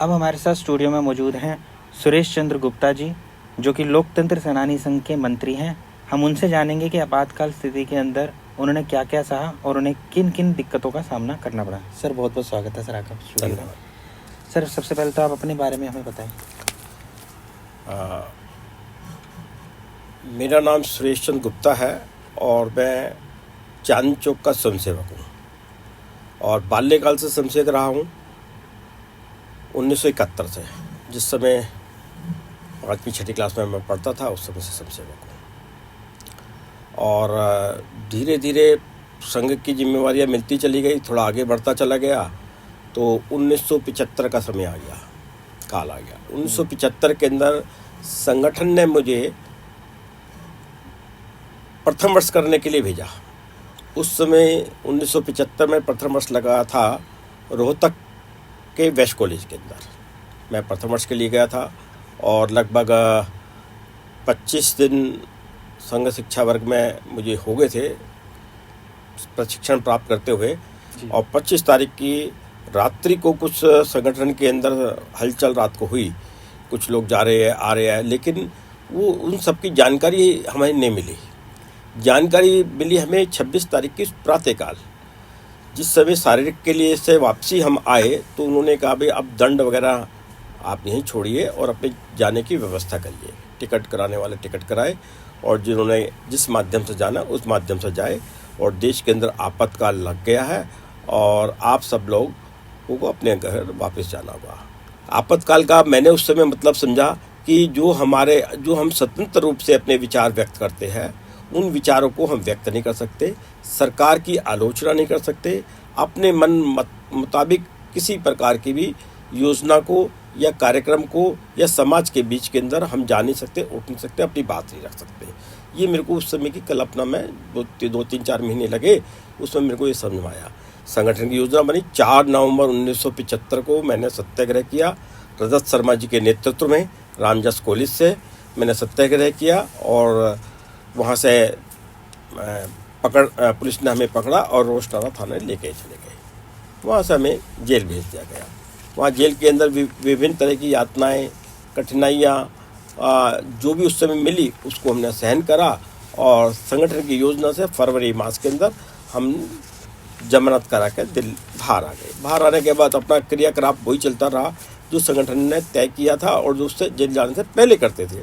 अब हमारे साथ स्टूडियो में मौजूद हैं सुरेश चंद्र गुप्ता जी, जो कि लोकतंत्र सेनानी संघ के मंत्री हैं। हम उनसे जानेंगे कि आपातकाल स्थिति के अंदर उन्होंने क्या क्या सहा और उन्हें किन किन दिक्कतों का सामना करना पड़ा। सर, बहुत बहुत स्वागत है सर आपका स्टूडियो में। सर, सबसे पहले तो आप अपने बारे में हमें बताएं। मेरा नाम सुरेश चंद्र गुप्ता है और मैं चांदनी चौक का स्वयंसेवक हूँ और बाल्यकाल से स्वयंसेवक रहा हूँ 1971 से, जिस समय 5वीं 6ठी क्लास में मैं पढ़ता था उस समय से स्वयंसेवक हूँ। और धीरे धीरे संघ की जिम्मेवारियाँ मिलती चली गई, थोड़ा आगे बढ़ता चला गया तो 1975 का समय आ गया, काल आ गया। 1975 के अंदर संगठन ने मुझे प्रथम वर्ष करने के लिए भेजा। उस समय 1975 में प्रथम वर्ष लगा था रोहतक के वेस्ट कॉलेज के अंदर। मैं प्रथम वर्ष के लिए गया था और लगभग 25 दिन संघ शिक्षा वर्ग में मुझे हो गए थे प्रशिक्षण प्राप्त करते हुए। और 25 तारीख की रात्रि को कुछ संगठन के अंदर हलचल रात को हुई, कुछ लोग जा रहे हैं आ रहे हैं, लेकिन वो उन सब की जानकारी हमें नहीं मिली। जानकारी मिली हमें 26 तारीख की प्रातःकाल, जिस समय शारीरिक के लिए से वापसी हम आए तो उन्होंने कहा भाई अब दंड वगैरह आप यहीं छोड़िए और अपने जाने की व्यवस्था करिए। टिकट कराने वाले टिकट कराए और जिन्होंने जिस माध्यम से जाना उस माध्यम से जाए। और देश के अंदर आपातकाल लग गया है और आप सब लोगों को अपने घर वापस जाना होगा। आपातकाल का मैंने उस समय मतलब समझा कि जो हम स्वतंत्र रूप से अपने विचार व्यक्त करते हैं उन विचारों को हम व्यक्त नहीं कर सकते, सरकार की आलोचना नहीं कर सकते, अपने मन मुताबिक किसी प्रकार की भी योजना को या कार्यक्रम को या समाज के बीच के अंदर हम जा नहीं सकते, उठ नहीं सकते, अपनी बात नहीं रख सकते। ये मेरे को उस समय की कल्पना में 2-3-4 महीने लगे, उसमें मेरे को ये समझ में आया। संगठन की योजना बनी। 4 नवंबर 1975 को मैंने सत्याग्रह किया। रजत शर्मा जी के नेतृत्व में रामजस कॉलेज से मैंने सत्याग्रह किया और वहाँ से पुलिस ने हमें पकड़ा और रोस्टारा थाने लेके चले गए। वहाँ से हमें जेल भेज दिया गया। वहाँ जेल के अंदर विभिन्न तरह की यातनाएं, कठिनाइयाँ जो भी उस समय मिली उसको हमने सहन करा और संगठन की योजना से फरवरी मास के अंदर हम जमानत करा के दिल्ली बाहर आ गए। बाहर आने के बाद अपना क्रियाकलाप वही चलता रहा जो संगठन ने तय किया था और जो उससे जेल जाने से पहले करते थे।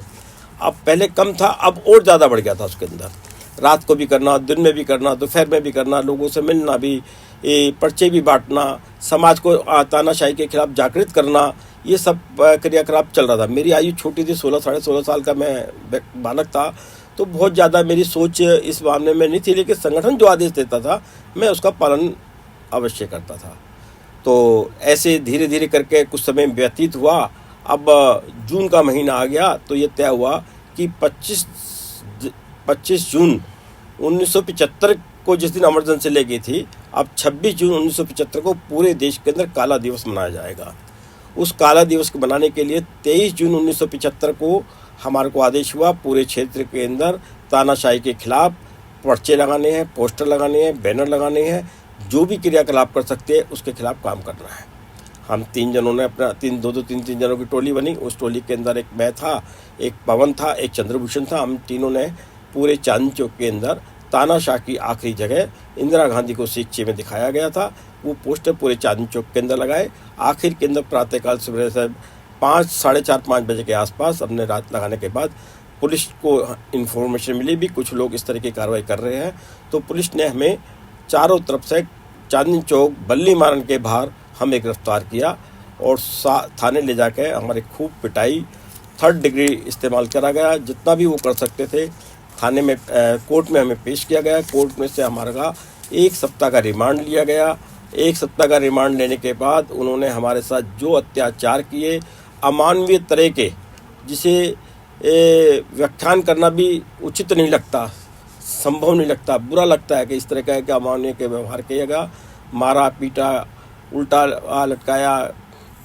अब पहले कम था, अब और ज़्यादा बढ़ गया था उसके अंदर। रात को भी करना, दिन में भी करना, दोपहर में भी करना, लोगों से मिलना भी, पर्चे भी बांटना, समाज को तानाशाही के खिलाफ जागृत करना, ये सब क्रियाकलाप चल रहा था। मेरी आयु छोटी थी, 16 साढ़े 16 साल का मैं बालक था, तो बहुत ज़्यादा मेरी सोच इस मामले में नहीं थी, लेकिन संगठन जो आदेश देता था मैं उसका पालन अवश्य करता था। तो ऐसे धीरे धीरे करके कुछ समय व्यतीत हुआ। अब जून का महीना आ गया तो ये तय हुआ कि 25 जून 1975 को जिस दिन इमरजेंसी ले गई थी, अब 26 जून 1975 को पूरे देश के अंदर काला दिवस मनाया जाएगा। उस काला दिवस को मनाने के लिए 23 जून 1975 को हमारे को आदेश हुआ पूरे क्षेत्र के अंदर तानाशाही के खिलाफ पर्चे लगाने हैं, पोस्टर लगाने हैं, बैनर लगाने हैं, जो भी क्रियाकलाप कर सकते हैं उसके खिलाफ काम करना है। हम 3 जनों ने अपना 3 जनों की टोली बनी। उस टोली के अंदर एक मैं था, एक पवन था, एक चंद्रभूषण था। हम तीनों ने पूरे चांदनी चौक के अंदर तानाशाह की आखिरी जगह इंदिरा गांधी को सीखे में दिखाया गया था, वो पोस्टर पूरे चांदनी चौक के अंदर लगाए। आखिर के अंदर प्रातःकाल सुबह से 5 साढ़े 4-5 बजे के आसपास हमने रात लगाने के बाद पुलिस को इन्फॉर्मेशन मिली भी कुछ लोग इस तरह की कार्रवाई कर रहे हैं, तो पुलिस ने हमें चारों तरफ से चांदनी चौक बल्ली मारन के बाहर हमें गिरफ्तार किया और थाने ले जाके हमारी खूब पिटाई, 3rd डिग्री इस्तेमाल करा गया। जितना भी वो कर सकते थे थाने में, कोर्ट में हमें पेश किया गया। कोर्ट में से हमारा 1 सप्ताह का रिमांड लिया गया। 1 सप्ताह का रिमांड लेने के बाद उन्होंने हमारे साथ जो अत्याचार किए, अमानवीय तरह के, जिसे व्याख्यान करना भी उचित नहीं लगता, संभव नहीं लगता, बुरा लगता है कि इस तरह का कि अमानवीय के व्यवहार किया गया। मारा पीटा, उल्टा लटकाया,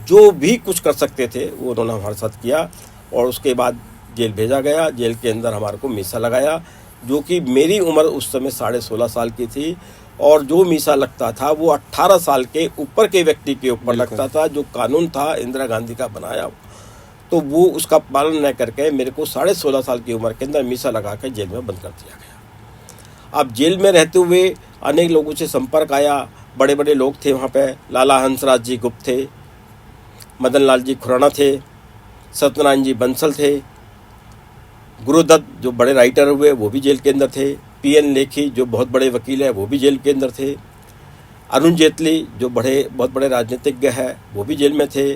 जो भी कुछ कर सकते थे वो उन्होंने हमारे साथ किया और उसके बाद जेल भेजा गया। जेल के अंदर हमारे को मीसा लगाया, जो कि मेरी उम्र उस समय 16.5 साल की थी और जो मीसा लगता था वो 18 साल के ऊपर के व्यक्ति के ऊपर बिल्कुल। लगता था, जो कानून था इंदिरा गांधी का बनाया, तो वो उसका पालन न करके मेरे को 16.5 साल की उम्र के अंदर मीसा लगा कर जेल में बंद कर दिया गया। अब जेल में रहते हुए अनेक लोगों से संपर्क आया, बड़े बड़े लोग थे वहाँ पे, लाला हंसराज जी गुप्त थे, मदन लाल जी खुराना थे, सत्यनारायण जी बंसल थे, गुरुदत्त जो बड़े राइटर हुए वो भी जेल के अंदर थे, पीएन लेखी जो बहुत बड़े वकील है वो भी जेल के अंदर थे, अरुण जेटली जो बहुत बड़े राजनीतिज्ञ है वो भी जेल में थे,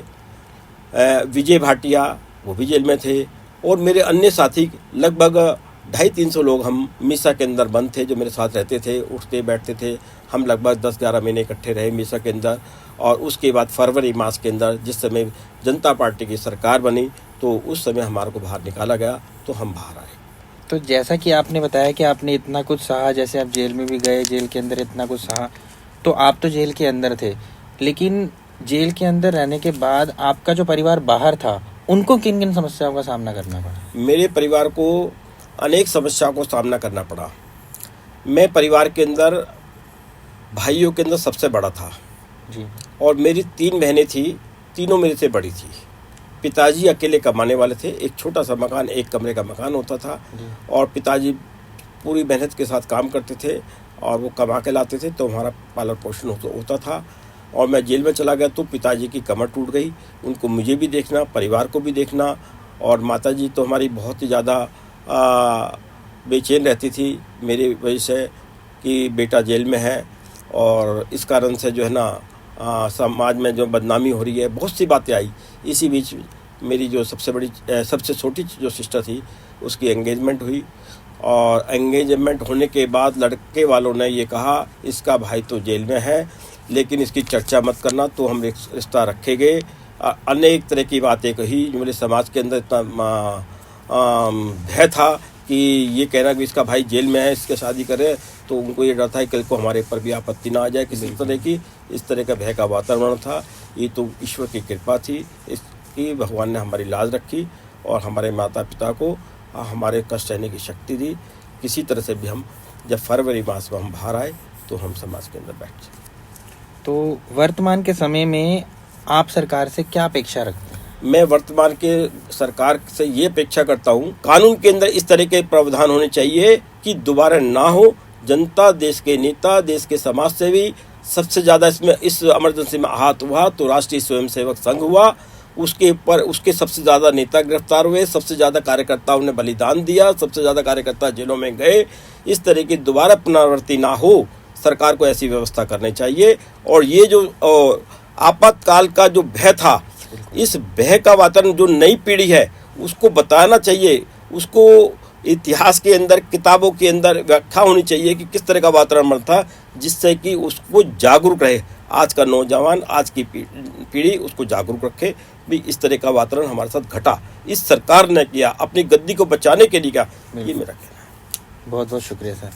विजय भाटिया वो भी जेल में थे, और मेरे अन्य साथी लगभग 250-300 लोग हम मीसा के अंदर बंद थे, जो मेरे साथ रहते थे, उठते बैठते थे। हम लगभग 10-11 महीने इकट्ठे रहे मीसा के अंदर, और उसके बाद फरवरी मास के अंदर जिस समय जनता पार्टी की सरकार बनी तो उस समय हमारे को बाहर निकाला गया, तो हम बाहर आए। तो जैसा कि आपने बताया कि आपने इतना कुछ सहा, जैसे आप जेल में भी गए, जेल के अंदर इतना कुछ सहा, तो आप तो जेल के अंदर थे, लेकिन जेल के अंदर रहने के बाद आपका जो परिवार बाहर था उनको किन किन समस्याओं का सामना करना पड़ा? मेरे परिवार को अनेक समस्याओं को सामना करना पड़ा। मैं परिवार के अंदर भाइयों के अंदर सबसे बड़ा था जी। और मेरी 3 बहनें थी, तीनों मेरे से बड़ी थी। पिताजी अकेले कमाने वाले थे, एक छोटा सा मकान, 1 कमरे का मकान होता था, और पिताजी पूरी मेहनत के साथ काम करते थे और वो कमा के लाते थे, तो हमारा पालन पोषण होता था। और मैं जेल में चला गया तो पिताजी की कमर टूट गई, उनको मुझे भी देखना, परिवार को भी देखना, और माताजी तो हमारी बहुत ही ज़्यादा बेचैन रहती थी मेरी वजह से कि बेटा जेल में है, और इस कारण से जो है ना समाज में जो बदनामी हो रही है, बहुत सी बातें आई। इसी बीच मेरी जो सबसे छोटी जो सिस्टर थी उसकी एंगेजमेंट हुई, और एंगेजमेंट होने के बाद लड़के वालों ने ये कहा इसका भाई तो जेल में है, लेकिन इसकी चर्चा मत करना, तो हम रिश्ता रखेंगे। अनेक तरह की बातें कही, जो मेरे समाज के अंदर इतना भय था कि ये कहना कि इसका भाई जेल में है, इसके शादी करें, तो उनको ये डर था कि कल को हमारे ऊपर भी आपत्ति ना आ जाए किसी तरह की। इस तरह का भय का वातावरण था। ये तो ईश्वर की कृपा थी, इसकी भगवान ने हमारी लाज रखी और हमारे माता पिता को हमारे कष्ट सहने की शक्ति दी। किसी तरह से भी हम जब फरवरी मास में हम बाहर आए तो हम समाज के अंदर बैठे। तो वर्तमान के समय में आप सरकार से क्या अपेक्षा रखते हैं? मैं वर्तमान के सरकार से ये अपेक्षा करता हूँ, कानून के अंदर इस तरह के प्रावधान होने चाहिए कि दोबारा ना हो। जनता, देश के नेता, देश के समाज सेवी, सबसे ज़्यादा इसमें इस इमरजेंसी में आहत हुआ तो राष्ट्रीय स्वयंसेवक संघ हुआ। उसके ऊपर उसके सबसे ज़्यादा नेता गिरफ्तार हुए, सबसे ज़्यादा कार्यकर्ताओं ने बलिदान दिया, सबसे ज़्यादा कार्यकर्ता जेलों में गए। इस तरह की दोबारा पुनरावृत्ति ना हो, सरकार को ऐसी व्यवस्था करनी चाहिए। और ये जो आपातकाल का जो भय था, इस भय का वातावरण जो नई पीढ़ी है उसको बताना चाहिए, उसको इतिहास के अंदर, किताबों के अंदर व्याख्या होनी चाहिए कि किस तरह का वातावरण था, जिससे कि उसको जागरूक रहे। आज का नौजवान, आज की पीढ़ी उसको जागरूक रखे भी इस तरह का वातावरण हमारे साथ घटा, इस सरकार ने किया, अपनी गद्दी को बचाने के लिए किया। ये मेरा कहना है। बहुत बहुत शुक्रिया सर।